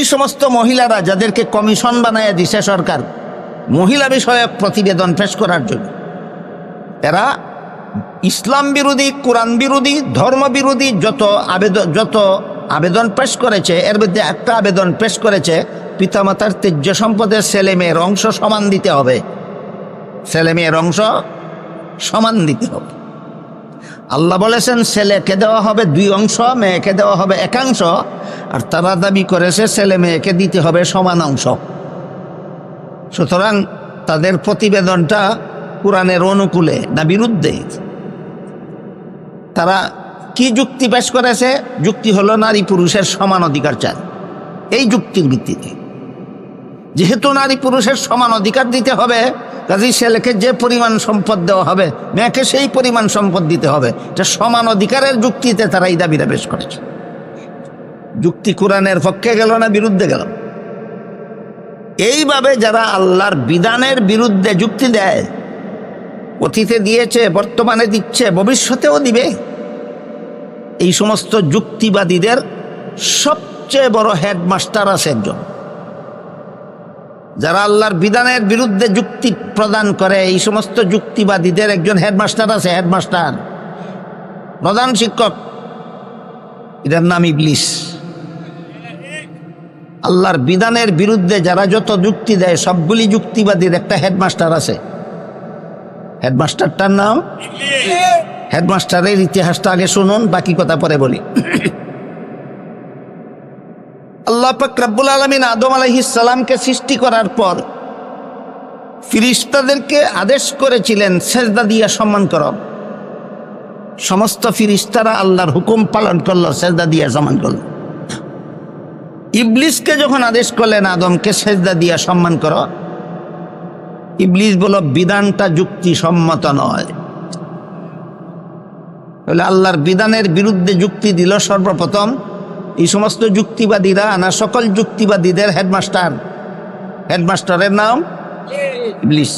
এই সমস্ত মহিলারা যাদেরকে কমিশন বানায় দিছে সরকার মহিলা বিষয়ক প্রতিবেদন পেশ করার জন্য, এরা ইসলাম বিরোধী, কোরআন বিরোধী, ধর্ম বিরোধী যত আবেদন পেশ করেছে, এর মধ্যে একটা আবেদন পেশ করেছে পিতামাতার ত্যায্য সম্পদের ছেলে মেয়ের অংশ সমান দিতে হবে। ছেলে মেয়ের অংশ সমান দিতে হবে। আল্লাহ বলেছেন ছেলেকে দেওয়া হবে 2 অংশ, মেয়েকে দেওয়া হবে 1 অংশ, আর তারা দাবি করেছে ছেলে মেয়েকে দিতে হবে সমান অংশ। সুতরাং তাদের প্রতিবেদনটা কোরআনের অনুকূলে না বিরুদ্ধে? তারা কি যুক্তি পেশ করেছে? যুক্তি হলো নারী পুরুষের সমান অধিকার চায়। এই যুক্তির ভিত্তিতে যেহেতু নারী পুরুষের সমান অধিকার দিতে হবে, কাজেই ছেলেকে যে পরিমাণ সম্পদ দেওয়া হবে মেয়েকে সেই পরিমাণ সম্পদ দিতে হবে। এটা সমান অধিকারের যুক্তিতে তারা এই দাবিটা পেশ করেছে। যুক্তি কোরআনের পক্ষে গেল না বিরুদ্ধে গেল? এইভাবে যারা আল্লাহর বিধানের বিরুদ্ধে যুক্তি দেয়, অতীতে দিয়েছে, বর্তমানে দিচ্ছে, ভবিষ্যতেও দিবে, এই সমস্ত যুক্তিবাদীদের সবচেয়ে বড় হেডমাস্টার আছে একজন। যারা আল্লাহর বিধানের বিরুদ্ধে যুক্তি প্রদান করে, এই সমস্ত যুক্তিবাদীদের একজন হেডমাস্টার আছে, হেডমাস্টার, প্রধান শিক্ষক, এটার নাম ইবলিস। আল্লাহর বিধানের বিরুদ্ধে যারা যত যুক্তি দেয় সবগুলি যুক্তিবাদীর একটা হেডমাস্টার আছে। হেডমাস্টারটার নাম হেডমাস্টারের ইতিহাসটা আগে শুনুন, বাকি কথা পরে বলি। আল্লাহ পাক রব্বুল আলামিন আদম আলাইহিস সালামকে সৃষ্টি করার পর ফিরিস্তাদেরকে আদেশ করেছিলেন সেজদা দিয়া সম্মান করো। সমস্ত ফিরিস্তারা আল্লাহর হুকুম পালন করলো, সেজদা দিয়া সম্মান করলো। ইবলিসকে যখন আদেশ করলেন আদমকে সেজদা দিয়া সম্মান করো, ইবলিস বলল বিধানটা যুক্তিসম্মত নয়। তাহলে আল্লাহর বিধানের বিরুদ্ধে যুক্তি দিল সর্বপ্রথম এই সমস্ত যুক্তিবাদীরা, না সকল যুক্তিবাদীদের হেডমাস্টার। হেডমাস্টারের নাম ইবলিস।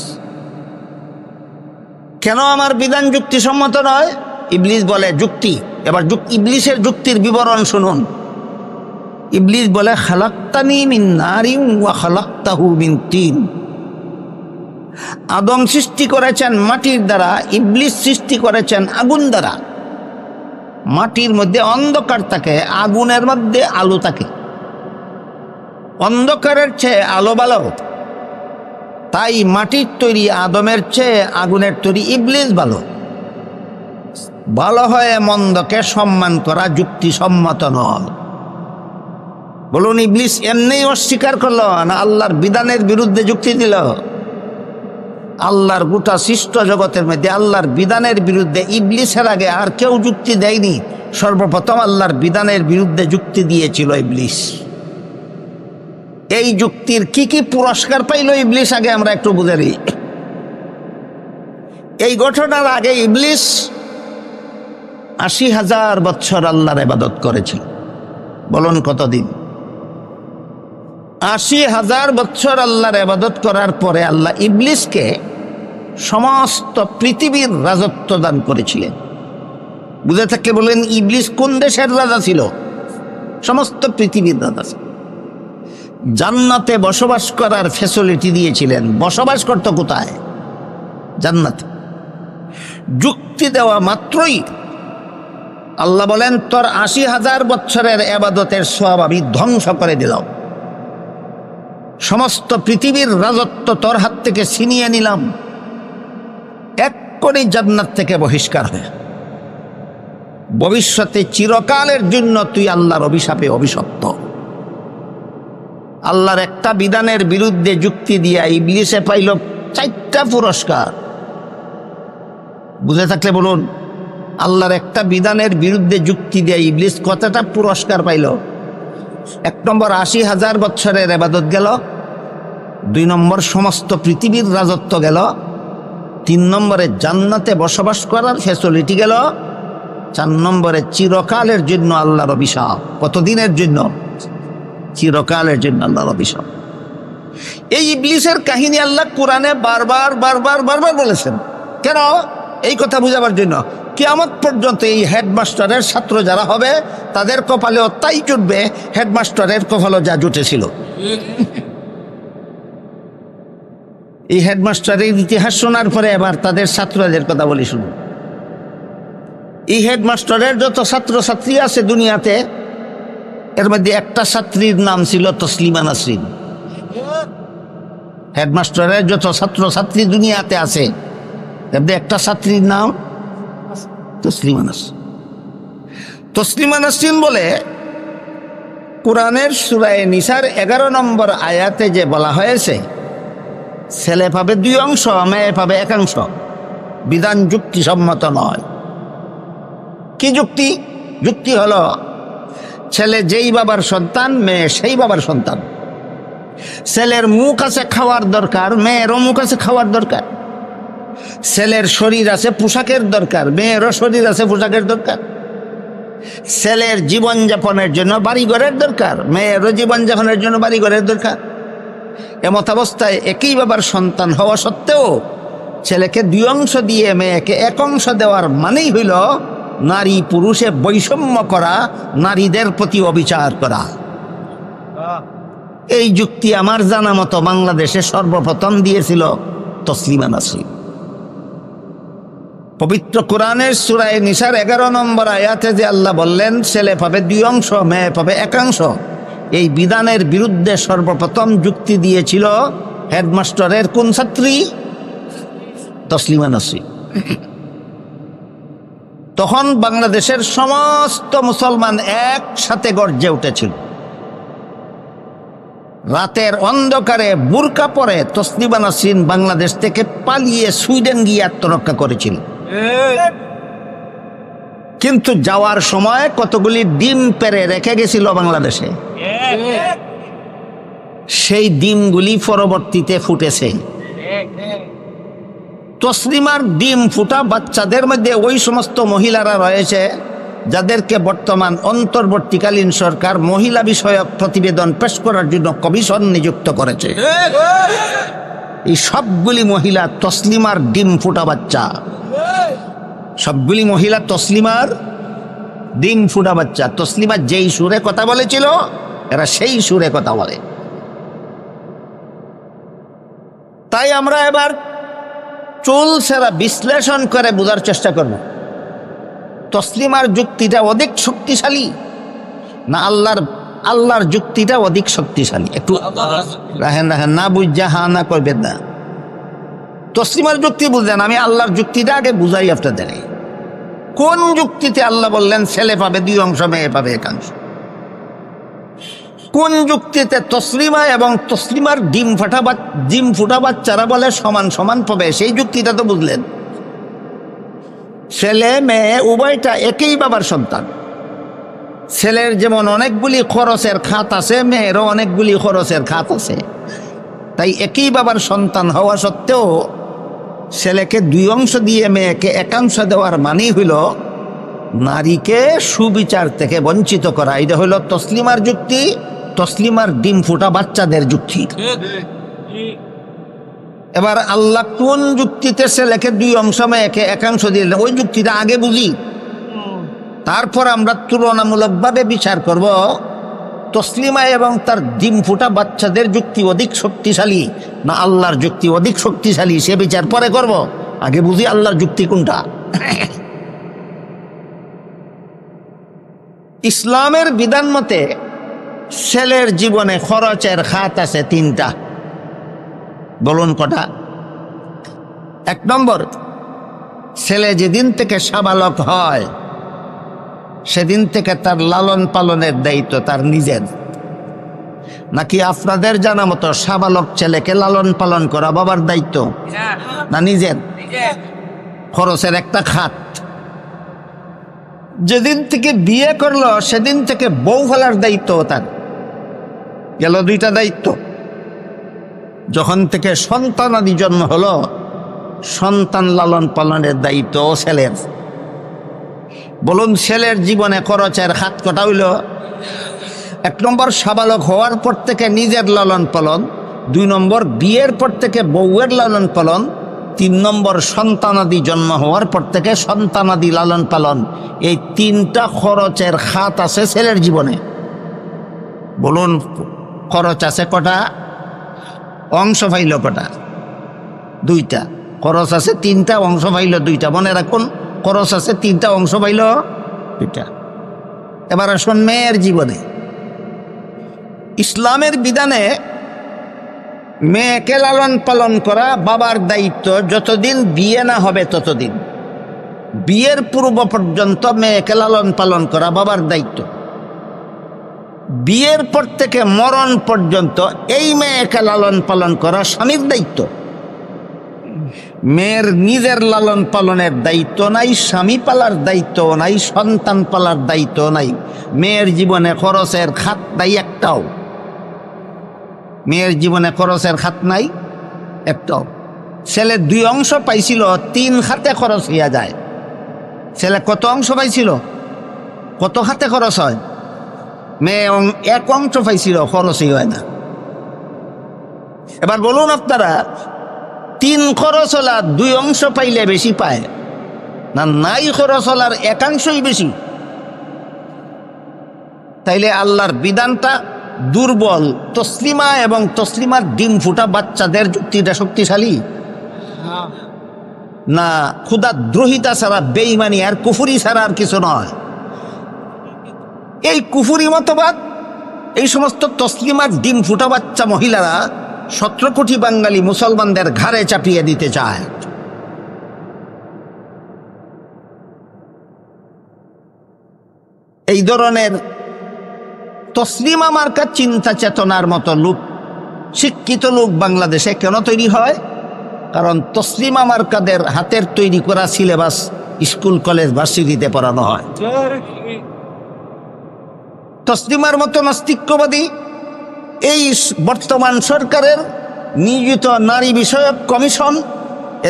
কেন আমার বিধান যুক্তিসম্মত নয়? ইবলিস বলে যুক্তি। এবার ইবলিসের যুক্তির বিবরণ শুনুন। ইবলিস বলে খালাক্তানি মিন নারিন ওয়া খালাক্তাহু মিন তিন। আদম সৃষ্টি করেছেন মাটির দ্বারা, ইবলিস সৃষ্টি করেছেন আগুন দ্বারা। মাটির মধ্যে অন্ধকার থাকে, আগুনের মধ্যে আলো থাকে। অন্ধকারের চেয়ে আলো ভালো, তাই মাটির তৈরি আদমের চেয়ে আগুনের তৈরি ইবলিস ভালো। ভালো হয়ে মন্দকে সম্মান করা যুক্তিসম্মত নয়। বলুন, ইবলিস এমনি অস্বীকার করলো না আল্লাহর বিধানের বিরুদ্ধে যুক্তি দিল? আল্লাহর গোটা সৃষ্ট জগতের মধ্যে আল্লাহর বিধানের বিরুদ্ধে ইবলিসের আগে আর কেউ যুক্তি দেয়নি। সর্বপ্রথম আল্লাহর বিধানের বিরুদ্ধে যুক্তি দিয়েছিল ইবলিস। এই যুক্তির কি কি পুরস্কার পাইল ইবলিস আগে আমরা একটু বুঝে নিই। এই ঘটনার আগে ইবলিস ৮০,০০০ বছর আল্লাহর ইবাদত করেছিল। বলুন কতদিন? ৮০,০০০ বছর আল্লাহর ইবাদত করার পরে আল্লাহ ইবলিসকে সমস্ত পৃথিবীর রাজত্ব দান করেছিলেন। বুঝে থাকলে বলেন, ইবলিস কোন দেশের রাজা ছিল? সমস্ত পৃথিবীর রাজা ছিল। জান্নাতে বসবাস করার ফ্যাসিলিটি দিয়েছিলেন। বসবাস করত কোথায়? জান্নাতে। যুক্তি দেওয়া মাত্রই আল্লাহ বলেন, তোর ৮০,০০০ বছরের ইবাদতের সওয়াব আমি ধ্বংস করে দিলাম। সমস্ত পৃথিবীর রাজত্ব তোর হাত থেকে ছিনিয়ে নিলাম। এক করে জান্নাত থেকে বহিষ্কার হয়ে ভবিষ্যতে চিরকালের জন্য তুই আল্লাহর অভিশাপে অভিশপ্ত। আল্লাহর একটা বিধানের বিরুদ্ধে যুক্তি দিয়া ইবলিসে পাইল 4টা পুরস্কার। বুঝে থাকলে বলুন, আল্লাহর একটা বিধানের বিরুদ্ধে যুক্তি দিয়া ইবলিস কতটা পুরস্কার পাইল? 1 নম্বর ৮০,০০০ বছরের ইবাদত গেল। 2 নম্বর সমস্ত পৃথিবীর রাজত্ব গেল। 3 নম্বরে জান্নাতে বসবাস করার ফ্যাসিলিটি গেল। 4 নম্বরে চিরকালের জন্য আল্লাহর অভিশাপ। কতদিনের জন্য? চিরকালের জন্য আল্লাহর অভিশাপ। এই ইবলিসের কাহিনী আল্লাহ কোরআনে বারবার বারবার বারবার বলেছেন। কেন? এই কথা বুঝাবার জন্য। কিয়ামত পর্যন্ত এই হেডমাস্টারের ছাত্র যারা হবে তাদের কপালেও তাই জুটবে হেডমাস্টারের কপালও যা জুটেছিল। এই হেডমাস্টারের ইতিহাস শোনার পরে এবার তাদের ছাত্রদের কথা বলি শুনুন। এই হেডমাস্টারের যত ছাত্রছাত্রী আছে দুনিয়াতে, এর মধ্যে একটা ছাত্রীর নাম ছিল তসলিমা নাসরিন। হেডমাস্টারের যত ছাত্রছাত্রী দুনিয়াতে আছে এর মধ্যে একটা ছাত্রীর নাম তসলিমা নাসরিন। তসলিমা নাসরিন বলে কোরআনের সূরা নিসার 11 নম্বর আয়াতে যে বলা হয়েছে ছেলে পাবে 2 অংশ, মেয়ে পাবে 1 অংশ, বিধান যুক্তিসম্মত নয়। কি যুক্তি? যুক্তি হলো ছেলে যেই বাবার সন্তান, মেয়ে সেই বাবার সন্তান। ছেলের মুখ আছে খাওয়ার দরকার, মেয়েরও মুখ আছে খাওয়ার দরকার। ছেলের শরীর আছে পোশাকের দরকার, মেয়েরও শরীর আছে পোশাকের দরকার। ছেলের জীবনযাপনের জন্য বাড়িঘরের দরকার, মেয়েরও জীবনযাপনের জন্য বাড়িঘরের দরকার। এমত অবস্থায় একই বাবার সন্তান হওয়া সত্ত্বেও ছেলেকে 2 অংশ দিয়ে মেয়েকে 1 অংশ দেওয়ার মানেই হইল নারী পুরুষে বৈষম্য করা, নারীদের প্রতি অবিচার করা। এই যুক্তি আমার জানা মতো বাংলাদেশে সর্বপ্রথম দিয়েছিল তসলিমা নাসরিন। পবিত্র কোরআনের সূরা নিসার 11 নম্বর আয়াতে যে আল্লাহ বললেন ছেলে পাবে 2 অংশ, মেয়ে পাবে 1 অংশ, এই বিধানের বিরুদ্ধে সর্বপ্রথম যুক্তি দিয়েছিল হেডমাস্টারের কোন ছাত্রী? তসলিমা নাসরিন। তখন বাংলাদেশের সমস্ত মুসলমান একসাথে গর্জে উঠেছিল। রাতের অন্ধকারে বুরকা পরে তসলিমা নাসরিন বাংলাদেশ থেকে পালিয়ে সুইডেন গিয়ে আত্মরক্ষা করেছিল। কিন্তু যাওয়ার সময় কতগুলি ডিম পেরে রেখে গেছিল বাংলাদেশে। সেই ডিমগুলি পরবর্তীতে ফুটেছে। তসলিমার ডিম ফুটা বাচ্চাদের মধ্যে ওই সমস্ত মহিলারা রয়েছে যাদেরকে বর্তমান অন্তর্বর্তীকালীন সরকার মহিলা বিষয়ক প্রতিবেদন পেশ করার জন্য কমিশন নিযুক্ত করেছে। এই সবগুলি মহিলা তসলিমার ডিম ফুটা বাচ্চা, সবগুলি মহিলা তসলিমার ডিম ফুটা বাচ্চা। তসলিমা যেই সুরে কথা বলেছিল এরা সেই সুরে কথা বলে। তাই আমরা এবার চুল সেরা বিশ্লেষণ করে বোঝার চেষ্টা করব তসলিমার যুক্তিটা অধিক শক্তিশালী না আল্লাহর যুক্তিটা অধিক শক্তিশালী। একটু রাহেন না বুঝা হা না করবেন না। তসলিমার যুক্তি বুঝলেন, আমি আল্লাহর যুক্তিটা আগে বুঝাই আপনাদের। কোন যুক্তিতে আল্লাহ বললেন ছেলে পাবে 2 অংশ, মেয়ে পাবে 1 অংশ? কোন যুক্তিতে তসলিমা এবং তসলিমার ডিম ফুটা বাচ্চারা বলে সমান সমান পাবে? সেই যুক্তিটা তো বুঝলেন। ছেলে মেয়ে উভয়টা একই বাবার সন্তান। ছেলের যেমন অনেকগুলি খরচের খাত আছে, মেয়েরও অনেকগুলি খরচের খাত আছে। তাই একই বাবার সন্তান হওয়া সত্ত্বেও ছেলেকে 2 অংশ দিয়ে মেয়েকে 1 অংশ দেওয়ার মানেই হইল নারীকে সুবিচার থেকে বঞ্চিত করা। এটা হইল তসলিমার যুক্তি, তসলিমার ডিম ফুটা বাচ্চাদের যুক্তি। এবার আল্লাহ কোন যুক্তিতে ছেলেকে 2 অংশ মেয়েকে 1 অংশ দিলেন ওই যুক্তিটা আগে বুঝি, তারপর আমরা তুলনামূলকভাবে বিচার করব তসলিমা এবং তার ডিম ফুটা বাচ্চাদের যুক্তি অধিক শক্তিশালী না আল্লাহর যুক্তি অধিক শক্তিশালী, সে বিচার পরে করব। আগে বুঝি আল্লাহর যুক্তি কোনটা। ইসলামের বিধান মতে ছেলের জীবনে খরচের খাত আছে 3টা। বলুন কটা? 1 নম্বর, ছেলে যেদিন থেকে সাবালক হয় সেদিন থেকে তার লালন পালনের দায়িত্ব তার নিজের। নাকি আপনাদের জানা মতো সাবালক ছেলেকে লালন পালন করা বাবার দায়িত্ব না নিজের? খরচের একটা খাত। যেদিন থেকে বিয়ে করলো সেদিন থেকে বউ ফেলার দায়িত্ব তার, গেল 2টা দায়িত্ব। যখন থেকে সন্তানাদি জন্ম হলো সন্তান লালন পালনের দায়িত্ব ছেলের। বলুন ছেলের জীবনে খরচের খাত কটা হইল? 1 নম্বর সাবালক হওয়ার পর থেকে নিজের লালন পালন, 2 নম্বর বিয়ের পর থেকে বউয়ের লালন পালন, 3 নম্বর সন্তানাদি জন্ম হওয়ার পর থেকে সন্তানাদি লালন পালন, এই 3টা খরচের খাত আছে ছেলের জীবনে। বলুন খরচ আছে কটা? অংশ পাইল কটা? 2টা। খরচ আছে 3টা, অংশ পাইল 2টা। মনে রাখুন, খরচ আছে 3টা, অংশ পাইল 2টা। এবার আসুন মেয়ের জীবনে। ইসলামের বিধানে মেয়েকে লালন পালন করা বাবার দায়িত্ব, যতদিন বিয়ে না হবে ততদিন। বিয়ের পূর্ব পর্যন্ত মেয়েকে লালন পালন করা বাবার দায়িত্ব। বিয়ের পর থেকে মরণ পর্যন্ত এই মেয়েকে লালন পালন করা স্বামীর দায়িত্ব। মেয়ের নিজের লালন পালনের দায়িত্ব নাই, স্বামী পালার দায়িত্ব নাই, সন্তান পালার দায়িত্ব নাই। মেয়ের জীবনে খরচের খাত নাই একটাও। মেয়ের জীবনে খরচের খাত নাই একটাও। ছেলে 2 অংশ পাইছিল, 3 খাতে খরচ হইয়া যায়। ছেলে কত অংশ পাইছিল? কত খাতে খরচ হয়? মেয়ে 1 অংশ পাইছিল, খরচই হয় না। এবার বলুন আপনারা, 3 খরচ হলা 2 অংশ পাইলে বেশি পায় না নাই খরচ হলার 1 অংশই বেশি? তাইলে আল্লাহর বিধানটা দুর্বল। তসলিমা এবং তসলিমার ডিম ফুটা বাচ্চাদের যুক্তিটা শক্তিশালী না? খুদা দ্রোহিতা ছাড়া, বেঈমানি আর কুফরি ছাড়া আর কিছু নয়। এই কুফরি মতবাদ এই সমস্ত তসলিমার ডিম ফুটা বাচ্চা মহিলারা 17 কোটি বাঙালি মুসলমানদের ঘাড়ে চাপিয়ে দিতে চায়। এই ধরনের তসলিমা মার্কা চিন্তা চেতনার মতো লোক, শিক্ষিত লোক বাংলাদেশে কেন তৈরি হয়? কারণ তসলিমা মার্কাদের হাতের তৈরি করা সিলেবাস স্কুল কলেজ ভার্সিটিতে পড়ানো হয়। তসলিমার মতো নাস্তিক্যবাদী এই বর্তমান সরকারের নিয়োজিত নারী বিষয়ক কমিশন,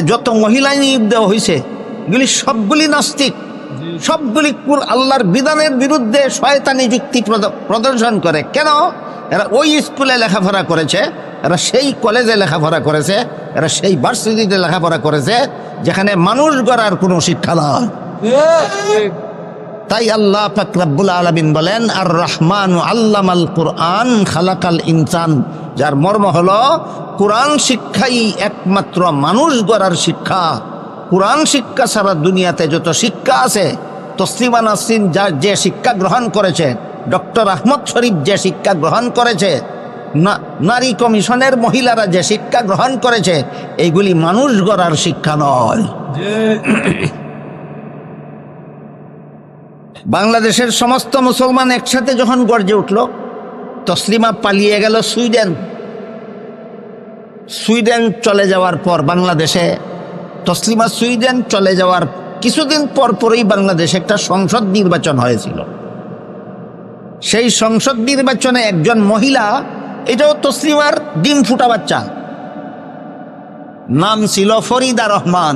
যত মহিলা নিয়োগ দেওয়া হয়েছে, এগুলি সবগুলি নাস্তিক, সবগুলি আল্লাহর বিধানের বিরুদ্ধে শয়তানি যুক্তি প্রদর্শন করে। কেন? এরা ওই স্কুলে লেখাপড়া করেছে, এরা সেই কলেজে লেখাপড়া করেছে, এরা সেই ভার্সিটিতে লেখাপড়া করেছে যেখানে মানুষ গড়ার কোনো শিক্ষা নয়। তাই আল্লাহ পাক রব্বুল আলামিন বলেন, আর রহমানু আল্লামাল কুরআন খালাকাল ইনসান, যার মর্ম হলো কোরআন শিক্ষাই একমাত্র মানুষ গড়ার শিক্ষা। কোরআন শিক্ষা ছাড়া দুনিয়াতে যত শিক্ষা আছে, তসলিমা নাসরিন যে শিক্ষা গ্রহণ করেছে, ডক্টর আহমদ শরীফ যে শিক্ষা গ্রহণ করেছে, নারী কমিশনের মহিলারা যে শিক্ষা গ্রহণ করেছে, এইগুলি মানুষ গড়ার শিক্ষা নয়। বাংলাদেশের সমস্ত মুসলমান একসাথে যখন গর্জে উঠল, তসলিমা পালিয়ে গেল সুইডেন। সুইডেন চলে যাওয়ার পর বাংলাদেশে, তসলিমা সুইডেন চলে যাওয়ার কিছুদিন পরই বাংলাদেশে একটা সংসদ নির্বাচন হয়েছিল। সেই সংসদ নির্বাচনে একজন মহিলা, এটাও তসলিমার ডিম ফুটা বাচ্চা, নাম ছিল ফরিদা রহমান।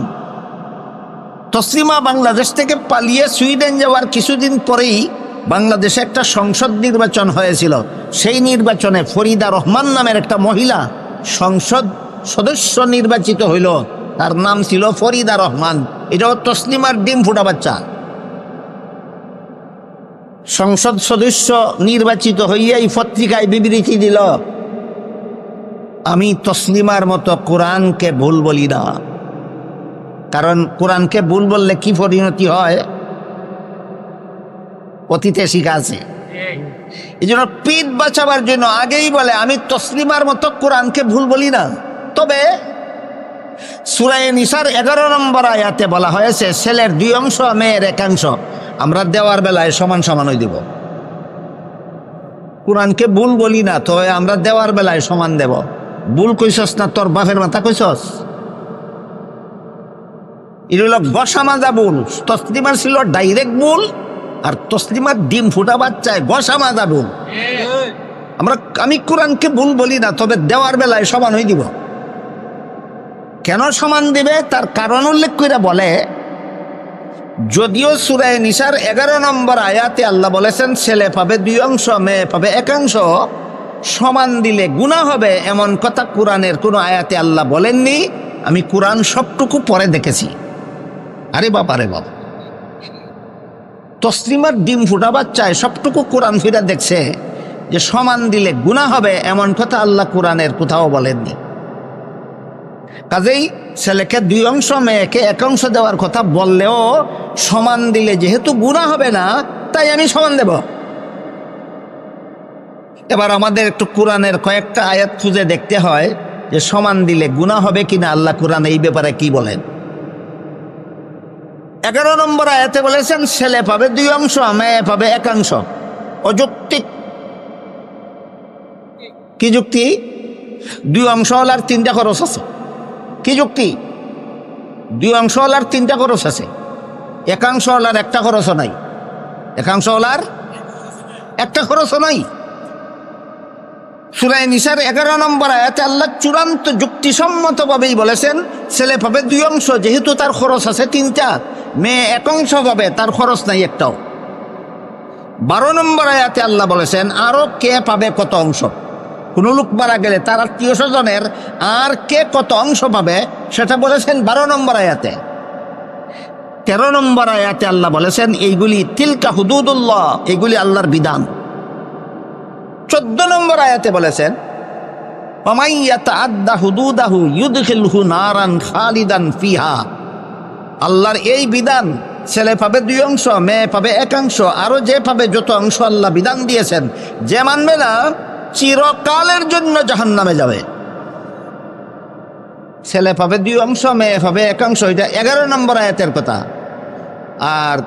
তসলিমা বাংলাদেশ থেকে পালিয়ে সুইডেন যাওয়ার কিছুদিন পরেই বাংলাদেশে একটা সংসদ নির্বাচন হয়েছিল। সেই নির্বাচনে ফরিদা রহমান নামের একটা মহিলা সংসদ সদস্য নির্বাচিত হইল। তার নাম ছিল ফরিদা রহমান। এটাও তসলিমার ডিম ফুটা বাচ্চা। সংসদ সদস্য নির্বাচিত হইয়াই পত্রিকায় বিবৃতি দিল, আমি তসলিমার মতো কোরআনকে ভুল বলি না। কারণ কোরআনকে ভুল বললে কি পরিণতি হয় অতীতে শিখা আছে। এই জন্য পিঠ বাঁচাবার জন্য আগেই বলে, আমি তসলিমার মতো কোরআনকে ভুল বলি না। তবে সূরা নিসার 11 নম্বর আয়াতে বলা হয়েছে, ছেলের 2 অংশ, মেয়ের 1 অংশ। আমরা দেওয়ার বেলায় সমান সমানই দেব। কোরআনকে ভুল বলি না, তবে আমরা দেওয়ার বেলায় সমান দেব। ভুল কইছস না, তোর বাপের মাথা কইছস। এটা হলো গসা মাজা ভুল। তসলিমার ছিল ডাইরেক্ট ভুল, আর তসলিমার ডিম ফুটা বাচ্চায় গসা মাজা ভুল। আমি কোরআনকে ভুল বলি না, তবে দেওয়ার বেলায় সমান হয়ে দিব। কেন সমান দিবে তার কারণ উল্লেখ করে বলে, যদিও সূরা নিসার 11 নম্বর আয়াতে আল্লাহ বলেছেন ছেলে পাবে 2 অংশ, মেয়ে পাবে 1 অংশ, সমান দিলে গুনাহ হবে, এমন কথা কোরআনের কোনো আয়াতে আল্লাহ বলেননি। আমি কোরআন সবটুকু পরে দেখেছি। আরে বাবা রে বাবা, তসলিমার ডিম ফুটা বাচ্চায় সবটুকু কোরআন ফিরে দেখছে যে সমান দিলে গুনাহ হবে, এমন কথা আল্লাহ কোরআনের কোথাও বলেননি। কাজেই ছেলেকে 2 অংশ মেয়েকে 1 অংশ দেওয়ার কথা বললেও সমান দিলে যেহেতু গুনাহ হবে না, তাই আমি সমান দেব। এবার আমাদের একটু কোরআনের কয়েকটা আয়াত খুঁজে দেখতে হয় যে সমান দিলে গুনাহ হবে কিনা আল্লাহ কোরআন এই ব্যাপারে কি বলেন। 11 নম্বর আয়াতে বলেছেন ছেলে পাবে 2 অংশ, মেয়ে পাবে 1 অংশ। অযৌক্তিক। কি যুক্তি? 2 অংশওয়ালার 3টা খরচ আছে। কি যুক্তি? 2 অংশওয়ালার 3টা খরচ আছে, 1 অংশওয়ালার 1টা খরচও নাই। 1 অংশওয়ালার 1টা খরচও নাই। সূরা নিসার 11 নম্বর আয়াতে আল্লাহ চূড়ান্ত যুক্তিসম্মতভাবেই বলেছেন ছেলে পাবে 2 অংশ, যেহেতু তার খরচ আছে 3টা, মেয়ে 1 অংশ পাবে, তার খরচ নাই একটাও। 12 নম্বর আয়াতে আল্লাহ বলেছেন আরো কে পাবে কত অংশ। কোনো লোক মারা গেলে তার আত্মীয় স্বজনের আর কে কত অংশ পাবে সেটা বলেছেন 12 নম্বর আয়াতে। 13 নম্বর আয়াতে আল্লাহ বলেছেন এইগুলি তিলকা হুদুদুল্লাহ, এইগুলি আল্লাহর বিধান। 14 নম্বর আয়াতে বলেছেন ওয়ামান ইয়াতাআদ্দা হুদুদাহু ইউদখিলহু নারান খালিদান ফিহা। আল্লাহর এই বিধান, ছেলে পাবে 2 অংশ, মেয়ে পাবে 1 অংশ, আরো যে পাবে যত অংশ আল্লাহ বিধান দিয়েছেন, যে মানবে না চিরকালের জন্য জাহান্নামে যাবে। ছেলে পাবে 2 অংশ, মেয়ে পাবে 1 অংশ, এটা 11 নম্বর আয়াতের কথা। আর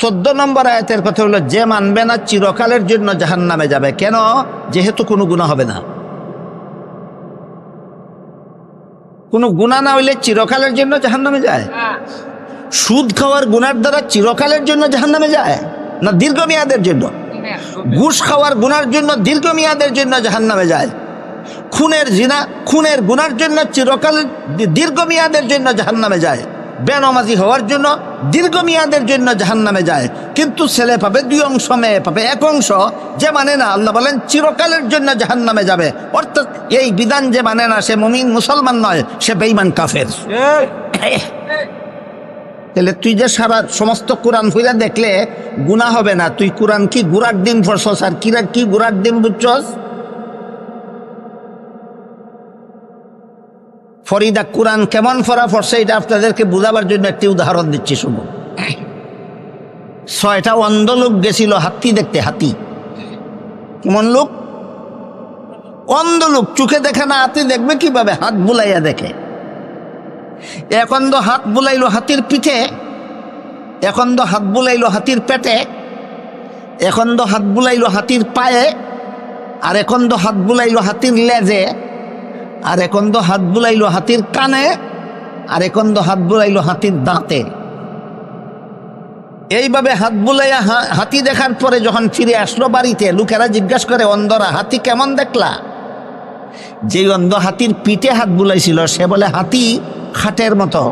14 নম্বর আয়াতের কথা হলো যে মানবে না চিরকালের জন্য জাহান্নামে যাবে। কেন? যেহেতু কোনো গুনাহ হবে না। কোনো গুনাহ না হইলে চিরকালের জন্য জাহান্নামে যায়? সুদ খাওয়ার গুনার দ্বারা চিরকালের জন্য জাহান্নামে যায় না দীর্ঘমেয়াদের জন্য? ঘুষ খাওয়ার গুনার জন্য দীর্ঘমেয়াদের জন্য জাহান্নামে যায়। খুনের গুনার জন্য চিরকালের দীর্ঘমেয়াদের জন্য জাহান্নামে যায়। বেনামাজি হওয়ার জন্য দীর্ঘমেয়াদের জন্য জাহান্নামে যায়। কিন্তু ছেলে পাবে 2 অংশ, মেয়ে পাবে 1 অংশ, যে মানে না আল্লাহ বলেন চিরকালের জন্য জাহান্নামে যাবে। অর্থাৎ এই বিধান যে মানে না সে মুমিন মুসলমান নয়, সে বেঈমান কাফের। তাহলে তুই যে সারা সমস্ত কোরআন ফুইরা দেখলে গুনাহ হবে না, তুই কোরআন কি গুড়ার ডিম পড়ছস আর কি গুড়ার ডিম বুঝছস? ফরিদা কোরআন কেমন ফরা পড়ছে এটা আপনাদেরকে বোঝাবার জন্য একটি উদাহরণ দিচ্ছি, শুনুন। 6টা অন্ধ লোক গেছিল হাতি দেখতে। হাতি কেমন লোক? অন্ধ লোক, চোখে দেখে না, হাতি দেখবে কিভাবে? হাত বুলাইয়া দেখে। এখন তো হাত বুলাইলো হাতির পিঠে, এখন তো হাত বুলাইলো হাতির পেটে, এখন তো হাত বুলাইলো হাতির পায়ে, আর এখন তো হাত বুলাইলো হাতির লেজে, আর এখন তো হাত বুলাইলো হাতির কানে, আর এখন তো হাত বুলাইলো হাতির দাঁতে। এইভাবে হাত বুলাইয়া হাতি দেখার পরে যখন ফিরে আসলো বাড়িতে, লোকেরা জিজ্ঞাসা করে অন্ধরা হাতি কেমন দেখলা? যে অন্ধ হাতির পিঠে হাত বুলাইছিল সে বলে হাতি খাটের মতো।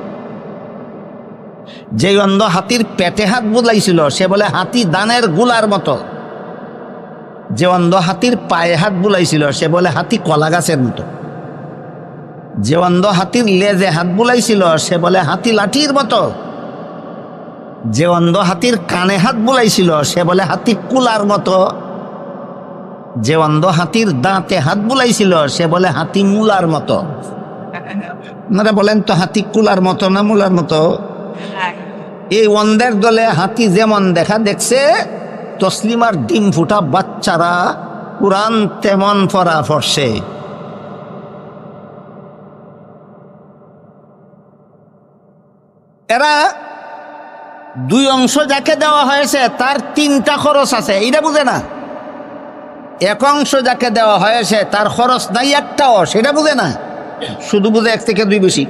যে অন্ধ হাতির পেটে হাত বুলাইছিল সে বলে হাতি দানের গুলার মতো। যে অন্ধ হাতির পায়ে হাত বুলাইছিল সে বলে হাতি কলা গাছের মতো। যে অন্ধ হাতির লেজে হাত বুলাইছিল সে বলে হাতি লাঠির মতো। যে অন্ধ হাতির কানে হাত বুলাইছিল সে বলে হাতি কুলার মতো। যে অন্ধ হাতির দাঁতে হাত বুলাইছিল সে বলে হাতি মূলার মতো। আপনারা বলেন তো হাতি কুলার মতো না মূলার মতো? এই অন্ধের দলে হাতি যেমন দেখা দেখছে, তসলিমার ডিম ফুটা বাচ্চারা কোরআন তেমন পড়া পড়ছে। এরা 2 অংশ যাকে দেওয়া হয়েছে তার 3টা খরচ আছে, এটা বুঝে না। 1 অংশ যাকে দেওয়া হয়েছে তার খরচ নাই একটাও, সেটা বুঝে না, শুধু বুঝে 1 থেকে 2 বেশি।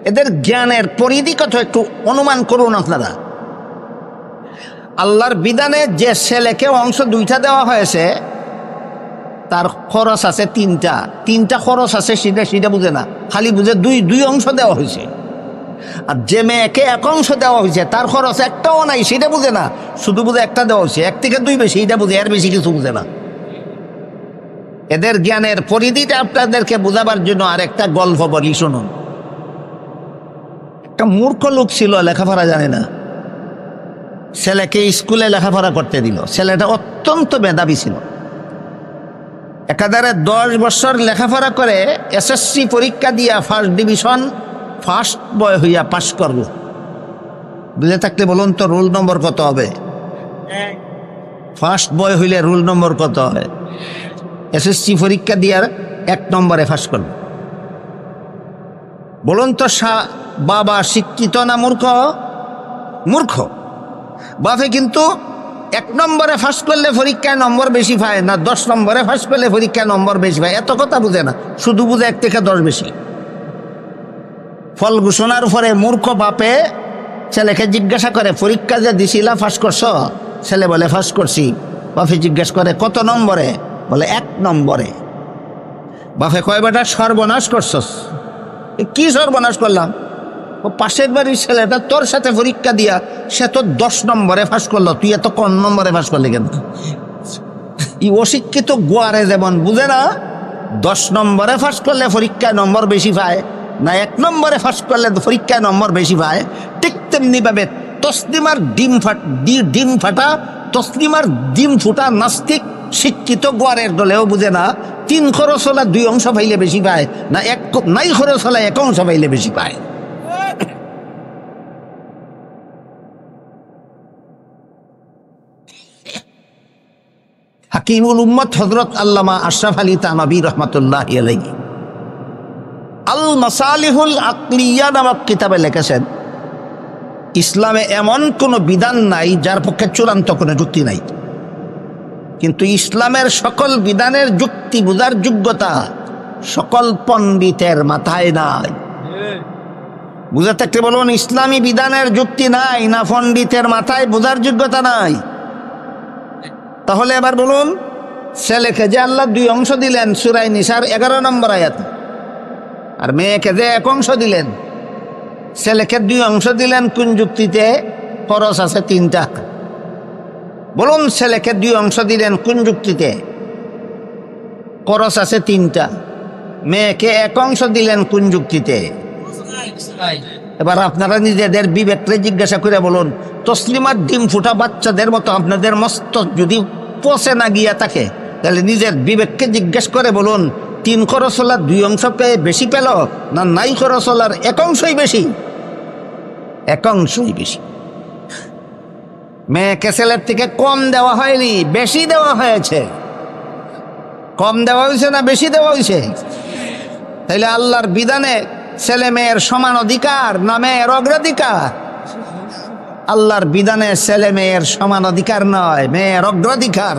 এদের জ্ঞানের পরিধি কত একটু অনুমান করুন আপনারা। আল্লাহর বিধানে যে ছেলেকে অংশ 2টা দেওয়া হয়েছে তার খরচ আছে 3টা খরচ আছে, সেটা বুঝে না, খালি বুঝে 2 অংশ দেওয়া হয়েছে। আর যে মেয়েকে 1 অংশ দেওয়া হয়েছে তার খরচ একটাও নাই, সেটা বুঝে না, শুধু বুঝে 1টা দেওয়া হয়েছে, 1 থেকে 2 বেশি, এটা বুঝে, এর বেশি কিছু বুঝে না। এদের জ্ঞানের পরিধিটা আপনাদেরকে বোঝাবার জন্য আরেকটা গল্প বলি, শুনুন। একটা মূর্খ লোক ছিল, লেখাপড়া জানে না, ছেলেকে স্কুলে লেখাপড়া করতে দিল। ছেলেটা অত্যন্ত মেধাবী ছিল, একাধারে 10 বছর লেখাপড়া করে এসএসসি পরীক্ষা দিয়া ফার্স্ট ডিভিশন ফার্স্ট বয় হইয়া পাশ করল। বুঝে থাকলে বলুন তো রোল নম্বর কত হবে? ফার্স্ট বয় হইলে রোল নম্বর কত হয়? এসএসসি পরীক্ষা দিয়ার 1 নম্বরে পাশ করল। বলুন তো বাবা শিক্ষিত না মূর্খ? মূর্খ। বাপে কিন্তু 1 নম্বরে ফাঁস করলে পরীক্ষায় নম্বর বেশি পায় না 10 নম্বরে ফাঁস করলে পরীক্ষায় নম্বর বেশি পায়, এত কথা বুঝে না, শুধু বুঝে 1 থেকে 10 বেশি। ফল ঘোষণার পরে মূর্খ বাপে ছেলেকে জিজ্ঞাসা করে, পরীক্ষা যে দিছিলা ফাঁস করছ? ছেলে বলে ফাঁস করছি। বাপে জিজ্ঞাসা করে কত নম্বরে? বলে 1 নম্বরে। বাপে কয় বেটা সর্বনাশ করছস। কি সর্বনাশ করলাম? ও পাশের বাড়ির ছেলেটা তোর সাথে পরীক্ষা দিয়া সে তো 10 নম্বরে ফাঁস করলো, তুই এত কম নম্বরে ফাঁস করলি কেন? ই অশিক্ষিত গোয়ারে যেমন বুঝে না 10 নম্বরে ফাঁস করলে পরীক্ষায় নম্বর বেশি পায় না 1 নম্বরে ফাঁস করলে পরীক্ষায় নম্বর বেশি পায়, ঠিক তেমনি ভাবে তসলিমার ডিম ফাটা তসলিমার ডিম ফুটা নাস্তিক শিক্ষিত গোয়ারের দলেও বুঝে না 3 খরচ হলা 2 অংশ পাইলে বেশি পায় না নাই খরচ হলা 1 অংশ পাইলে বেশি পায়। হাকিমুল উম্মত হযরত আল্লামা আশরাফ আলী থানভী রাহমাতুল্লাহি আলাইহি আল মাসালিহুল আকলিয়া নামক কিতাবে লিখেছেন, ইসলামে এমন কোনো বিধান নাই যার পক্ষে চূড়ান্ত কোনো যুক্তি নাই, কিন্তু ইসলামের সকল বিধানের যুক্তি বোঝার যোগ্যতা সকল পণ্ডিতের মাথায় নাই। বুঝে থাকতে বলুন, ইসলামী বিধানের যুক্তি নাই না পণ্ডিতের মাথায় বোঝার যোগ্যতা নাই? তাহলে এবার বলুন, ছেলেকে যে আল্লাহ 2 অংশ দিলেন সূরা নিসার 11 নম্বর আয়াত, আর মেয়েকে যে 1 অংশ দিলেন, ছেলেকে 2 অংশ দিলেন কোন যুক্তিতে? খরচ আছে 3টা। বলুন, ছেলেকে 2 অংশ দিলেন কোন যুক্তিতে? খরচ আছে 3টা। মেয়েকে 1 অংশ দিলেন কোন যুক্তিতে? এবার আপনারা নিজেদের বিবেককে জিজ্ঞাসা করে বলুন, তসলিমার ডিম ফুটা বাচ্চাদের মতো আপনাদের মস্তক যদি পচে না গিয়া থাকে, তাহলে নিজের বিবেককে জিজ্ঞেস করে বলুন, 3 খরচ হলার 2 অংশ পেয়ে বেশি পেল না নাই খরচ হলার 1 অংশই বেশি? 1 অংশই বেশি। মেয়েকে ছেলের থেকে কম দেওয়া হয়নি, বেশি দেওয়া হয়েছে। কম দেওয়া হয়েছে না বেশি দেওয়া হয়েছে? তাইলে আল্লাহর বিধানে ছেলে মেয়ের সমান অধিকার না মেয়ের অগ্রাধিকার? আল্লাহর বিধানে ছেলে মেয়ের সমান অধিকার নয়, মেয়ের অগ্রাধিকার।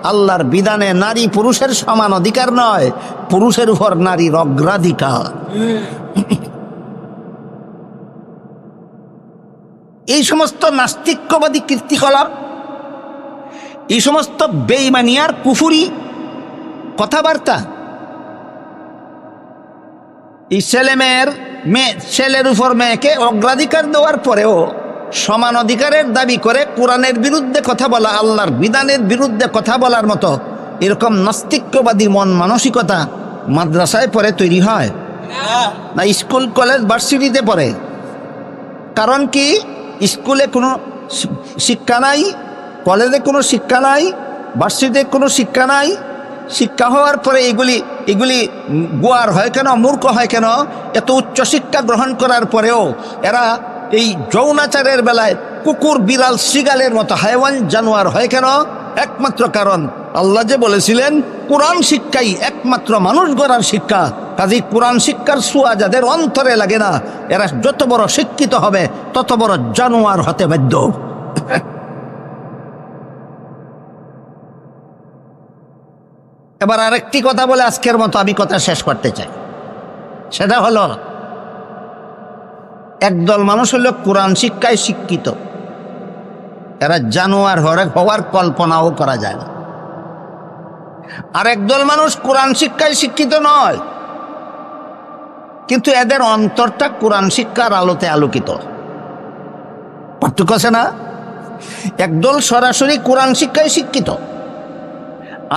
আল্লাহর বিধানে নারী পুরুষের সমান অধিকার নয়, পুরুষের উপর নারীর অগ্রাধিকার। এই সমস্ত নাস্তিক্যবাদী কীর্তিকলাপ, এই সমস্ত বেঈমানিয়ার কুফুরি কথাবার্তা, এই ছেলের উপর মেয়েকে অগ্রাধিকার দেওয়ার পরেও সমান অধিকারের দাবি করে কোরআনের বিরুদ্ধে কথা বলা, আল্লাহর বিধানের বিরুদ্ধে কথা বলার মতো এরকম নাস্তিক্যবাদী মন মানসিকতা মাদ্রাসায় পরে তৈরি হয় না স্কুল কলেজ ভার্সিটিতে পড়ে? কারণ কি? স্কুলে কোনো শিক্ষা নাই, কলেজে কোনো শিক্ষা নাই, ভার্সিটিতে কোনো শিক্ষা নাই। শিক্ষা হওয়ার পরে এগুলি গোয়ার হয় কেন, মূর্খ হয় কেন? এত উচ্চ শিক্ষা গ্রহণ করার পরেও এরা এই যৌনাচারের বেলায় কুকুর বিড়াল শৃগালের মতো হায়ওয়ান জানোয়ার হয় কেন? একমাত্র কারণ, আল্লাহ যে বলেছিলেন কোরআন শিক্ষাই একমাত্র মানুষ গড়ার শিক্ষা। কাজেই কোরআন শিক্ষার ছোঁয়া যাদের অন্তরে লাগে না, এরা যত বড় শিক্ষিত হবে তত বড় জানোয়ার হতে বাধ্য। এবার আরেকটি কথা বলে আজকের মতো আমি কথা শেষ করতে চাই, সেটা হলো একদল মানুষ হলো কোরআন শিক্ষায় শিক্ষিত, এরা জানোয়ার হওয়ার কল্পনাও করা যায় না। আর একদল মানুষ কোরআন শিক্ষায় শিক্ষিত নয়, কিন্তু এদের অন্তরটা কোরআন শিক্ষার আলোতে আলোকিত। পার্থক্য আছে না? একদল সরাসরি কোরআন শিক্ষায় শিক্ষিত,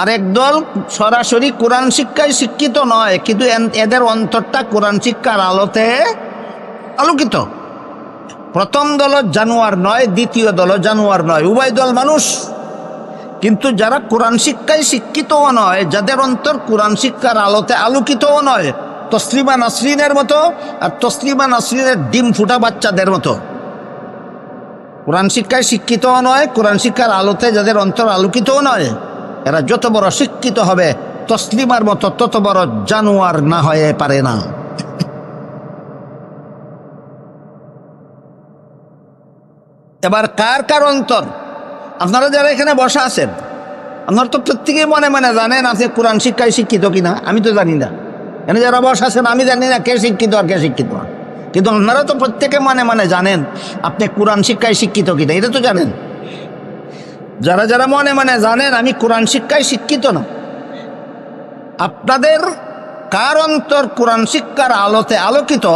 আরেক দল সরাসরি কোরআন শিক্ষায় শিক্ষিত নয়, কিন্তু এদের অন্তরটা কোরআন শিক্ষার আলোতে আলোকিত। প্রথম দল জানোয়ার নয়, দ্বিতীয় দল জানোয়ার নয়, উভয় দল মানুষ। কিন্তু যারা কোরআন শিক্ষায় শিক্ষিতও নয়, যাদের অন্তর কোরআন শিক্ষার আলোতে আলোকিতও নয়, তসলিমা নাসরিনের মতো আর তসলিমা নাসরিনের ডিম ফুটা বাচ্চাদের মতো, কোরআন শিক্ষায় শিক্ষিতও নয়, কোরআন শিক্ষার আলোতে যাদের অন্তর আলোকিতও নয়, এরা যত বড় শিক্ষিত হবে তসলিমার মতো তত বড় জানোয়ার না হয়ে পারে না। এবার কার কার অন্তর, আপনারা যারা এখানে বসা আছেন, আপনারা তো প্রত্যেকেই মনে মনে জানেন আপনি কোরআন শিক্ষায় শিক্ষিত কিনা। আমি তো জানি না, এখানে যারা বসা আছেন আমি জানি না কে শিক্ষিত আর কে শিক্ষিত না, কিন্তু আপনারা তো প্রত্যেকে মনে মনে জানেন আপনি কোরআন শিক্ষায় শিক্ষিত কিনা, এটা তো জানেন। যারা যারা মনে মনে জানেন আমি কোরআন শিক্ষায় শিক্ষিত না, আপনাদের কার অন্তর কোরআন শিক্ষার আলোতে আলোকিত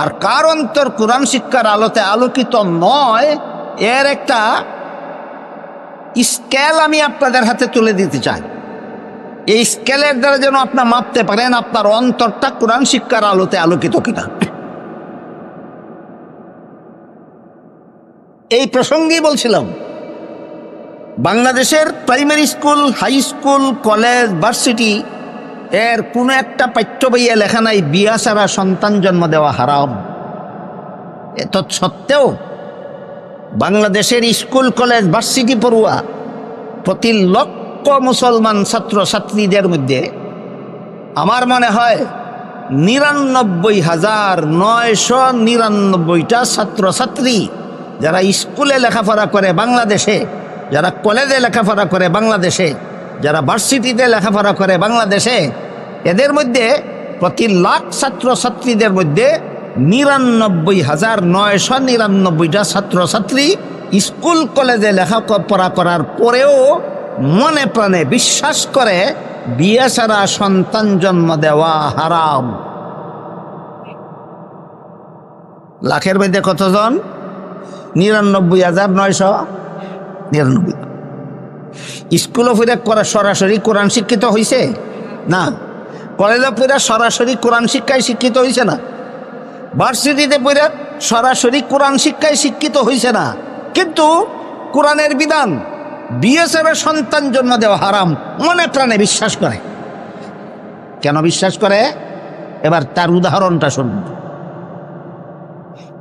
আর কার অন্তর কোরআন শিক্ষার আলোতে আলোকিত নয়, এর একটা স্কেল আমি আপনাদের হাতে তুলে দিতে চাই। এই স্কেলের দ্বারা যেন আপনার মাপতে পারেন আপনার অন্তরটা কোরআন শিক্ষার আলোতে আলোকিত কিনা। এই প্রসঙ্গেই বলছিলাম, বাংলাদেশের primary school, high school, college, varsity এর কোনো একটা পাঠ্য বইয়ে লেখা নাই বিয়া ছাড়া সন্তান জন্ম দেওয়া হারাম। এত সত্ত্বেও বাংলাদেশের স্কুল, কলেজ, ভার্সিটি পড়ুয়া প্রতি লক্ষ মুসলমান ছাত্র ছাত্রীদের মধ্যে আমার মনে হয় 99,999টা ছাত্রছাত্রী যারা স্কুলে লেখাপড়া করে বাংলাদেশে, যারা কলেজে লেখাপড়া করে বাংলাদেশে, যারা ভার্সিটিতে লেখাপড়া করে বাংলাদেশে, এদের মধ্যে প্রতি লাখ ছাত্রছাত্রীদের মধ্যে 99,999টা ছাত্রছাত্রী স্কুল কলেজে লেখাপড়া করার পরেও মনে প্রাণে বিশ্বাস করে বিয়ে ছাড়া সন্তান জন্ম দেওয়া হারাম। লাখের মধ্যে কতজন? 99,999। স্কুলে পড়ে সরাসরি কোরআন শিক্ষিত হয়েছে না, কলেজে পড়ে সরাসরি কোরআন শিক্ষায় শিক্ষিত হয়েছে না, ভার্সিটিতে পড়ে সরাসরি কোরআন শিক্ষায় শিক্ষিত হয়েছে না, কিন্তু কোরআনের বিধান বিয়ে ছাড়া সন্তান জন্ম দেওয়া হারাম মনে প্রাণে বিশ্বাস করে। কেন বিশ্বাস করে? এবার তার উদাহরণটা শুনুন।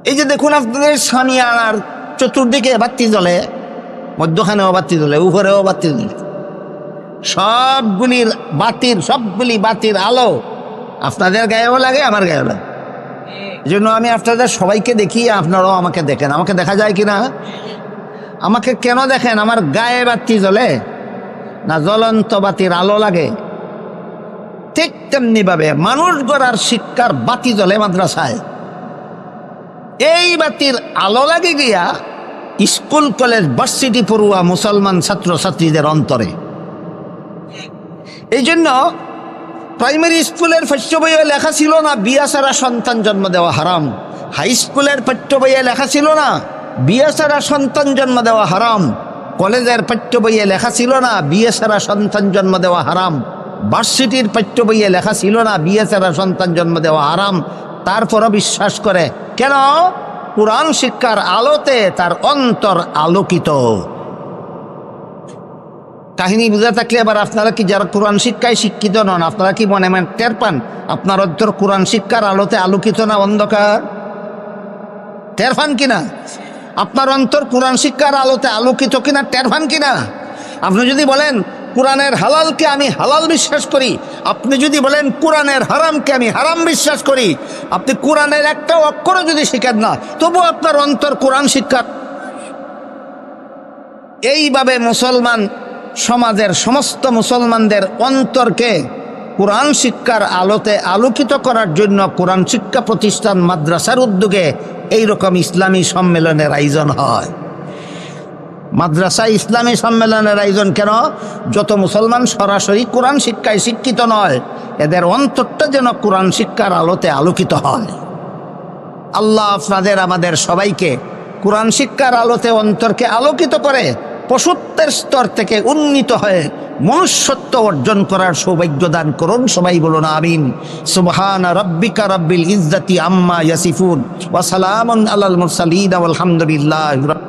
এই যে দেখুন আপনাদের সামিয়ানার চতুর্দিকে বাতি জ্বলে, মধ্যখানেও বাতি জ্বলে, উপরেও বাতি জ্বলে, সবগুলি বাতির আলো আপনাদের গায়েও লাগে, আমার গায়েও লাগে। এই জন্য আমি আপনাদের সবাইকে দেখি, আপনারাও আমাকে দেখেন। আমাকে দেখা যায় কি না? আমাকে কেন দেখেন? আমার গায়ে বাতি জ্বলে না জ্বলন্ত বাতির আলো লাগে? ঠিক তেমনিভাবে মানুষ গড়ার শিক্ষার বাতি জ্বলে মাদ্রাসায়, এই বাতির আলো লাগে গিয়া স্কুল, কলেজ, ভার্সিটি পড়ুয়া মুসলমান ছাত্র ছাত্রীদের অন্তরে। এই জন্য প্রাইমারি স্কুলের পাঠ্য বইয়ে লেখা ছিল না বিয়া ছাড়া সন্তান জন্ম দেওয়া হারাম, হাই স্কুলের পাঠ্য বইয়ে লেখা ছিল না বিয়ে ছাড়া সন্তান জন্ম দেওয়া হারাম, কলেজের পাঠ্য বইয়ে লেখা ছিল না বিয়ে ছাড়া সন্তান জন্ম দেওয়া হারাম, ভার্সিটির পাঠ্য বইয়ে লেখা ছিল না বিয়ে ছাড়া সন্তান জন্ম দেওয়া হারাম। তারপরও বিশ্বাস করে। কেন? কোরআন শিক্ষার আলোতে তার অন্তর আলোকিত। কাহিনী বুঝা থাকলে এবার আপনারা কি যারা কোরআন শিক্ষায় শিক্ষিত নন, আপনারা কি মনে মনে টের পান আপনার অন্তর কোরআন শিক্ষার আলোতে আলোকিত না অন্ধকার? টের পান কিনা? আপনার অন্তর কোরআন শিক্ষার আলোতে আলোকিত কিনা টের পান কিনা? আপনি যদি বলেন কোরআনের হালালকে আমি হালাল বিশ্বাস করি, আপনি যদি বলেন কোরআনের হারামকে আমি হারাম বিশ্বাস করি, আপনি কোরআনের একটা অক্ষরও যদি শিখেন না, তবু আপনার অন্তর কোরআন শিক্ষার। এইভাবে মুসলমান সমাজের সমস্ত মুসলমানদের অন্তরকে কোরআন শিক্ষার আলোতে আলোকিত করার জন্য কোরআন শিক্ষা প্রতিষ্ঠান মাদ্রাসার উদ্যোগে এইরকম ইসলামী সম্মেলনের আয়োজন হয়। মাদ্রাসা ইসলামী সম্মেলনের আয়োজন কেন? যত মুসলমান সরাসরি কোরআন শিক্ষায় শিক্ষিত নয়, এদের অন্তরটা যেন কোরআন শিক্ষার আলোতে আলোকিত হয়। আল্লাহ আপনাদের আমাদের সবাইকে কোরআন শিক্ষার আলোতে অন্তরকে আলোকিত করে পশুত্বের স্তর থেকে উন্নীত হয়ে মনুষ্যত্ব অর্জন করার সৌভাগ্য দান করুন। সবাই বলুন আমিন। সুবহানা রাব্বিকা রাব্বিল ইজ্জাতি আম্মা ইয়াসিফুন ওয়া সালামুন আলাল মুরসালিন ওয়াল হামদুলিল্লাহি